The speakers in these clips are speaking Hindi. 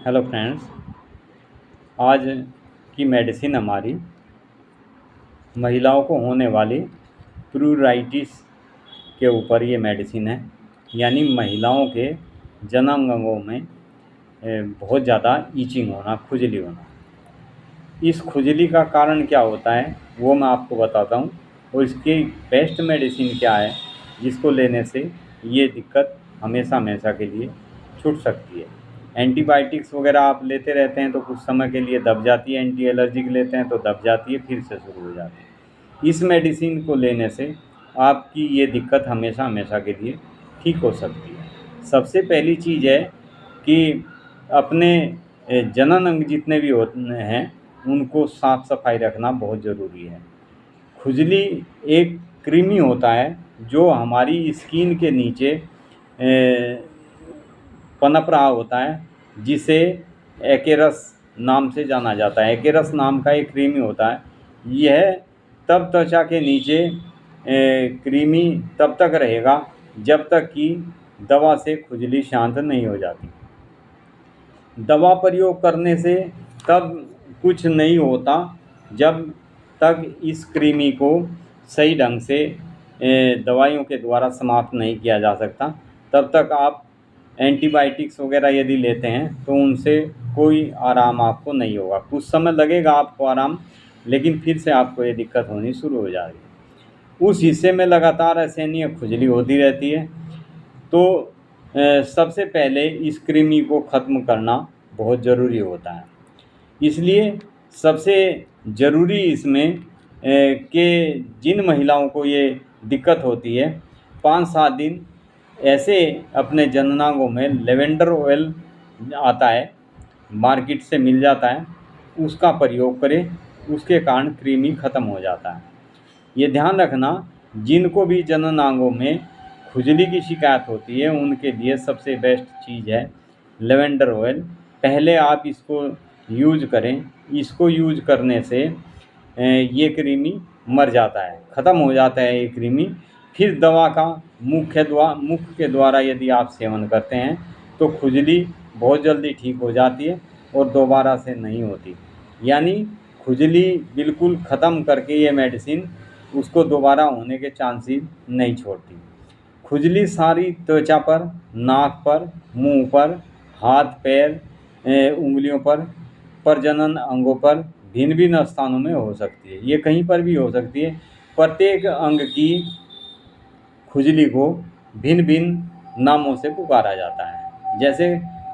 Hello friends. आज की मेडिसिन हमारी महिलाओं को होने वाली प्लूराइटिस के ऊपर ये मेडिसिन है। यानी महिलाओं के जनांगों में बहुत ज़्यादा ईचिंग होना, खुजली होना। इस खुजली का कारण क्या होता है वो मैं आपको बताता हूँ, और इसकी बेस्ट मेडिसिन क्या है जिसको लेने से ये दिक्कत हमेशा हमेशा के लिए छूट सकती है। एंटीबायोटिक्स वगैरह आप लेते रहते हैं तो कुछ समय के लिए दब जाती है, एंटी एलर्जिक लेते हैं तो दब जाती है, फिर से शुरू हो जाती है। इस मेडिसिन को लेने से आपकी ये दिक्कत हमेशा हमेशा के लिए ठीक हो सकती है। सबसे पहली चीज़ है कि अपने जनन अंग जितने भी होते हैं उनको साफ सफाई रखना बहुत ज़रूरी है। खुजली एक कृमि होता है जो हमारी स्किन के नीचे पनप रहा होता है, जिसे एकेरस नाम से जाना जाता है। एकेरस नाम का एक कृमि होता है। यह तब त्वचा के नीचे कृमि तब तक रहेगा जब तक कि दवा से खुजली शांत नहीं हो जाती। दवा प्रयोग करने से तब कुछ नहीं होता जब तक इस कृमि को सही ढंग से दवाइयों के द्वारा समाप्त नहीं किया जा सकता। तब तक आप एंटीबायोटिक्स वगैरह यदि लेते हैं तो उनसे कोई आराम आपको नहीं होगा। कुछ समय लगेगा आपको आराम, लेकिन फिर से आपको ये दिक्कत होनी शुरू हो जाएगी। उस हिस्से में लगातार असहनीय खुजली होती रहती है। तो सबसे पहले इस कृमि को ख़त्म करना बहुत ज़रूरी होता है। इसलिए सबसे ज़रूरी इसमें कि जिन महिलाओं को ये दिक्कत होती है 5-7 दिन ऐसे अपने जननांगों में लेवेंडर ऑयल आता है, मार्केट से मिल जाता है, उसका प्रयोग करें। उसके कारण कृमि ख़त्म हो जाता है। ये ध्यान रखना, जिनको भी जननांगों में खुजली की शिकायत होती है उनके लिए सबसे बेस्ट चीज़ है लेवेंडर ऑयल। पहले आप इसको यूज करें। इसको यूज करने से ये कृमि मर जाता है, ख़त्म हो जाता है ये कृमि। फिर दवा का मुख के द्वारा यदि आप सेवन करते हैं तो खुजली बहुत जल्दी ठीक हो जाती है और दोबारा से नहीं होती। यानी खुजली बिल्कुल ख़त्म करके ये मेडिसिन उसको दोबारा होने के चांसेस नहीं छोड़ती। खुजली सारी त्वचा पर, नाक पर, मुंह पर, हाथ पैर, उंगलियों पर, प्रजनन अंगों पर भिन्न भिन्न स्थानों में हो सकती है। ये कहीं पर भी हो सकती है। प्रत्येक अंग की खुजली को भिन्न भिन्न नामों से पुकारा जाता है। जैसे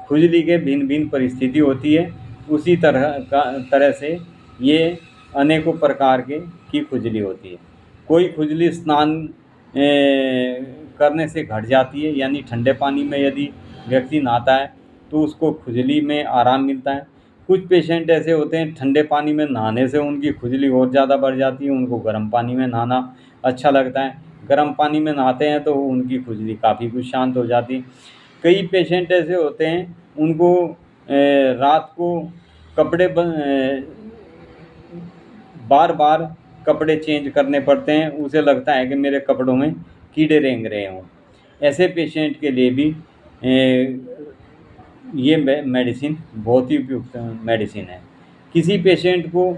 खुजली के भिन्न भिन्न परिस्थिति होती है, उसी तरह से ये अनेकों प्रकार की खुजली होती है। कोई खुजली स्नान करने से घट जाती है, यानी ठंडे पानी में यदि व्यक्ति नहाता है तो उसको खुजली में आराम मिलता है। कुछ पेशेंट ऐसे होते हैं ठंडे पानी में नहाने से उनकी खुजली और ज़्यादा बढ़ जाती है, उनको गर्म पानी में नहाना अच्छा लगता है। गर्म पानी में नहाते हैं तो उनकी खुजली काफ़ी कुछ शांत हो जाती है। कई पेशेंट ऐसे होते हैं उनको रात को कपड़े बार बार कपड़े चेंज करने पड़ते हैं, उसे लगता है कि मेरे कपड़ों में कीड़े रेंग रहे हों। ऐसे पेशेंट के लिए भी ये मेडिसिन बहुत ही उपयुक्त मेडिसिन है। किसी पेशेंट को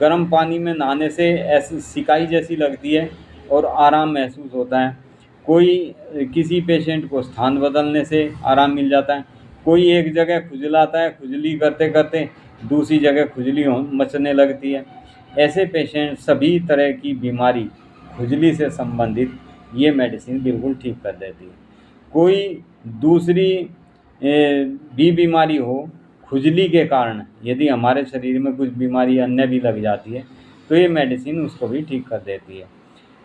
गर्म पानी में नहाने से ऐसी सिकाई जैसी लगती है और आराम महसूस होता है। किसी पेशेंट को स्थान बदलने से आराम मिल जाता है। कोई एक जगह खुजलाता है, खुजली करते करते दूसरी जगह खुजली मचने लगती है। ऐसे पेशेंट सभी तरह की बीमारी खुजली से संबंधित ये मेडिसिन बिल्कुल ठीक कर देती है। कोई दूसरी भी बीमारी हो, खुजली के कारण यदि हमारे शरीर में कुछ बीमारी अन्य भी लग जाती है तो ये मेडिसिन उसको भी ठीक कर देती है।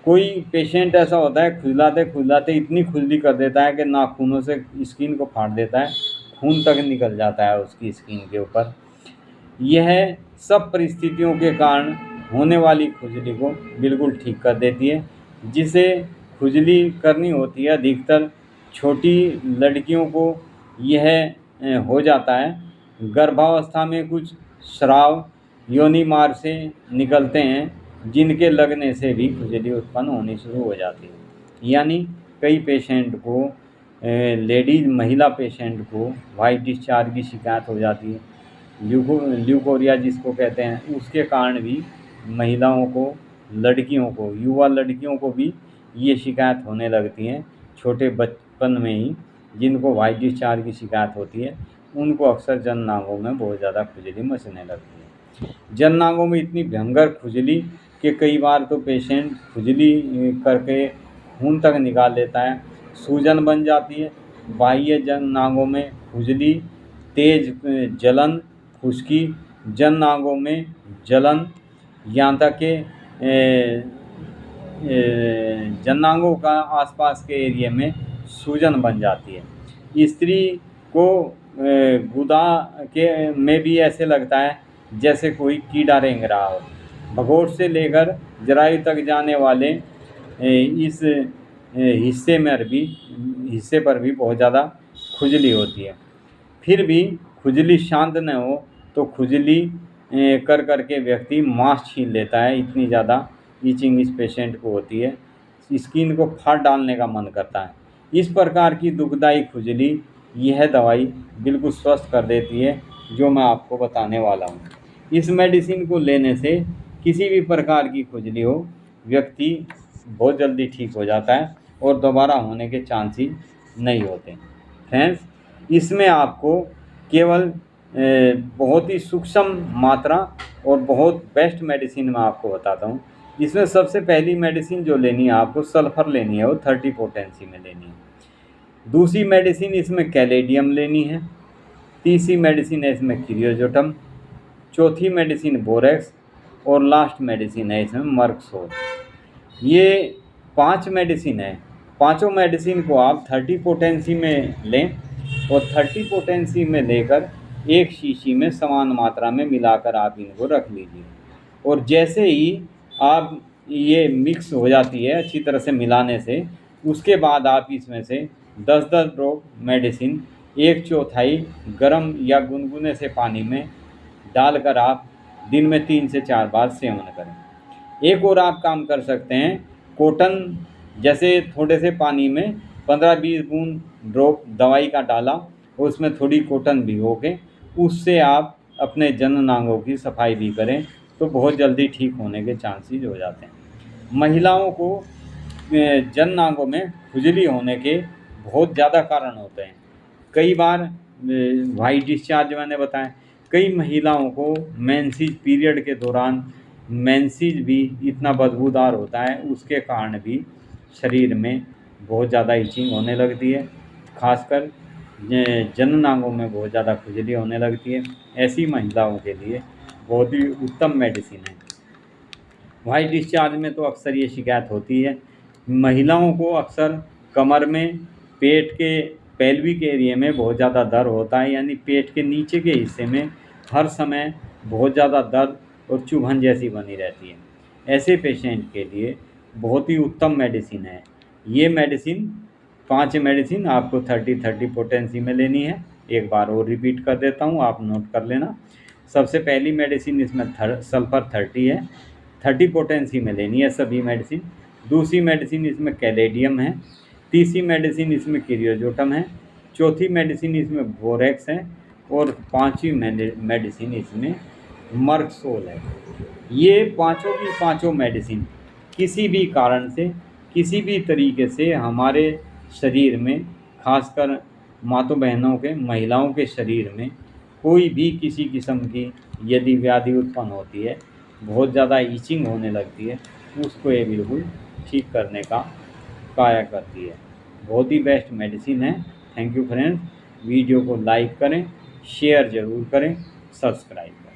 कोई पेशेंट ऐसा होता है खुजलाते खुजलाते इतनी खुजली कर देता है कि नाखूनों से स्किन को फाड़ देता है, खून तक निकल जाता है उसकी स्किन के ऊपर। यह सब परिस्थितियों के कारण होने वाली खुजली को बिल्कुल ठीक कर देती है। जिसे खुजली करनी होती है अधिकतर छोटी लड़कियों को यह हो जाता है। गर्भावस्था में कुछ स्राव योनि मार्ग से निकलते हैं जिनके लगने से भी खुजली उत्पन्न होनी शुरू हो जाती है। यानी कई पेशेंट को लेडीज महिला पेशेंट को वाइट डिस्चार्ज की शिकायत हो जाती है, ल्यूकोरिया जिसको कहते हैं, उसके कारण भी महिलाओं को, लड़कियों को, युवा लड़कियों को भी ये शिकायत होने लगती हैं छोटे बचपन में ही। जिनको वाइट डिस्चार्ज की शिकायत होती है उनको अक्सर जननांगों में बहुत ज़्यादा खुजली मचने लगती है। जननांगों में इतनी भयंकर खुजली कि कई बार तो पेशेंट खुजली करके खून तक निकाल लेता है, सूजन बन जाती है। बाह्य जननांगों में खुजली, तेज जलन, खुश्की, जननांगों में जलन, यहाँ तक कि जननांगों का आसपास के एरिया में सूजन बन जाती है। स्त्री को गुदा के में भी ऐसे लगता है जैसे कोई कीड़ा रेंग रहा हो। भगोट से लेकर जरायु तक जाने वाले इस हिस्से पर भी बहुत ज़्यादा खुजली होती है। फिर भी खुजली शांत न हो तो खुजली कर करके व्यक्ति मांस छीन लेता है, इतनी ज़्यादा ईचिंग इस पेशेंट को होती है, स्किन को फाड़ डालने का मन करता है। इस प्रकार की दुखदायी खुजली यह दवाई बिल्कुल स्वस्थ कर देती है, जो मैं आपको बताने वाला हूँ। इस मेडिसिन को लेने से किसी भी प्रकार की खुजली हो, व्यक्ति बहुत जल्दी ठीक हो जाता है और दोबारा होने के चांस ही नहीं होते। फ्रेंड्स, इसमें आपको केवल बहुत ही सूक्ष्म मात्रा और बहुत बेस्ट मेडिसिन मैं आपको बताता हूँ। इसमें सबसे पहली मेडिसिन जो लेनी है आपको, सल्फ़र लेनी है, वो 30 पोटेंसी में लेनी है। दूसरी मेडिसिन इसमें कैलेडियम लेनी है। तीसरी मेडिसिन है इसमें क्रियोजोटम। चौथी मेडिसिन बोरेक्स और लास्ट मेडिसिन है इसमें मर्कसोल। ये 5 मेडिसिन है। पांचों मेडिसिन को आप 30 पोटेंसी में लें और 30 पोटेंसी में लेकर एक शीशी में समान मात्रा में मिलाकर आप इनको रख लीजिए। और जैसे ही आप ये मिक्स हो जाती है अच्छी तरह से मिलाने से, उसके बाद आप इसमें से 10-10 ड्रॉप मेडिसिन 1/4 गर्म या गुनगुने से पानी में डालकर आप दिन में 3 से 4 बार सेवन करें। एक और आप काम कर सकते हैं, कॉटन जैसे थोड़े से पानी में 15-20 बूंद ड्रॉप दवाई का डाला और उसमें थोड़ी कॉटन भिगो के उससे आप अपने जननांगों की सफाई भी करें तो बहुत जल्दी ठीक होने के चांसेस हो जाते हैं। महिलाओं को जननांगों में खुजली होने के बहुत ज़्यादा कारण होते हैं। कई बार वाइट डिस्चार्ज मैंने बताया, कई महिलाओं को मेंसेस पीरियड के दौरान मेंसेस भी इतना बदबूदार होता है, उसके कारण भी शरीर में बहुत ज़्यादा इचिंग होने लगती है, खासकर जननांगों में बहुत ज़्यादा खुजली होने लगती है। ऐसी महिलाओं के लिए बहुत ही उत्तम मेडिसिन है। वाइट डिस्चार्ज में तो अक्सर ये शिकायत होती है। महिलाओं को अक्सर कमर में, पेट के पेल्विक एरिया में बहुत ज़्यादा दर्द होता है, यानी पेट के नीचे के हिस्से में हर समय बहुत ज़्यादा दर्द और चुभन जैसी बनी रहती है। ऐसे पेशेंट के लिए बहुत ही उत्तम मेडिसिन है। ये मेडिसिन 5 मेडिसिन आपको 30 पोटेंसी में लेनी है। एक बार और रिपीट कर देता हूँ, आप नोट कर लेना। सबसे पहली मेडिसिन इसमें सल्फ़र 30 है, 30 पोटेंसी में लेनी है सभी मेडिसिन। दूसरी मेडिसिन इसमें कैलेडियम है। तीसरी मेडिसिन इसमें क्रियोजोटम है। चौथी मेडिसिन इसमें बोरेक्स है और पांचवी मेडिसिन इसमें मर्कसोल है। ये पांचों की पांचों मेडिसिन किसी भी कारण से, किसी भी तरीके से हमारे शरीर में, खासकर माताओं बहनों के, महिलाओं के शरीर में कोई भी किसी किस्म की यदि व्याधि उत्पन्न होती है, बहुत ज़्यादा ईचिंग होने लगती है, उसको ये बिल्कुल ठीक करने का कार्य करती है। बहुत ही बेस्ट मेडिसिन है। Thank you friends. वीडियो को लाइक करें, शेयर ज़रूर करें, सब्सक्राइब करें।